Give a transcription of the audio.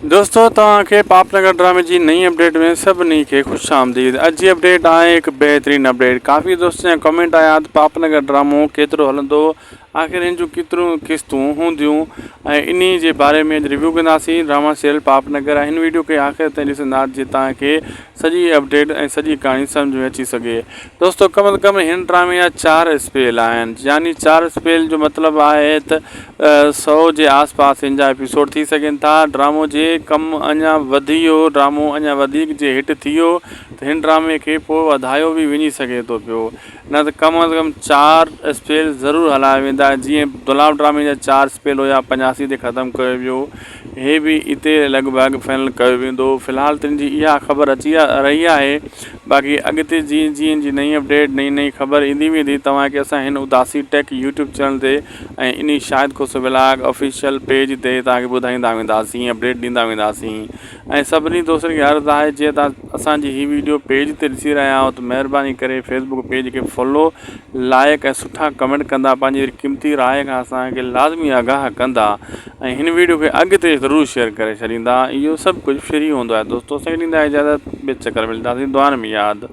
दोस्तों तव्हांखे पापनगर ड्रामे जी नई अपडेट में सभिनी खे खुश आमदीद। अॼु जी अपडेट आहे हिकु बहितरीन अपडेट। काफ़ी दोस्तनि जा कमेंट आया त पापनगर ड्रामो केतिरो हलंदो, आख़िर हिन जूं केतिरियूं क़िस्तूं हूंदियूं ऐं इन जे बारे में रिव्यू कंदासीं। ड्रामा सीरियल पापनगर हिन वीडियो खे आख़िर ताईं ॾिसंदा जीअं तव्हांखे सॼी अपडेट ऐं सॼी कहाणी सम्झ में अची सघे। दोस्तों कम से कम हिन ड्रामे जा 4 स्पेल आहिनि, यानी 4 स्पेल जो मतिलबु आहे त 100 जे आसपास हिन जा एपिसोड थी सघनि था। ड्रामो जे कमु अञा वधी वियो, ड्रामो अञा वधीक जे हिट थी वियो त हिन ड्रामे खे पोइ वधायो बि वञी सघे थो पियो, न त कम से कम 4 स्पेल ज़रूरु हलाया वेंदा। जीअं दुलाम ड्रामे जा 4 स्पेल हुया, 85 ते ख़तमु कयो वियो, हे बि हिते लॻभॻि फाइनल कयो वेंदो। फ़िलहालु तिन जी इहा ख़बर अची रही आहे। बाक़ी अॻिते जीअं जीअं जी नई अपडेट नई ख़बर ईंदी वेंदी तव्हांखे असां हिन उदासी टेक यूट्यूब चैनल ते ऐं इन शाहिद खुश व्लॉग ऑफिशियल पेज ते तव्हांखे ॿुधाईंदा वेंदासीं, अपडेट ॾींदा वेंदासीं। ऐं सभिनी दोस्तनि खे अर्ज़ु आहे, जीअं तव्हां असांजी हीअ वीडियो पेज ते ॾिसी रहिया आहियो त महिरबानी करे फेसबुक पेज खे फॉलो, लाइक ऐं सुठा कमेंट कंदा, पंहिंजी क़ीमती राय खां असांखे लाज़मी आगाह कंदा ऐं हिन वीडियो खे अॻिते ज़रूरु शेयर करे छॾींदा। इहो सभु कुझु फ्री हूंदो आहे। दोस्तों असांखे ॾींदा इजाज़त, ॿिए चकर मिलंदासीं, दुआनि में यादि।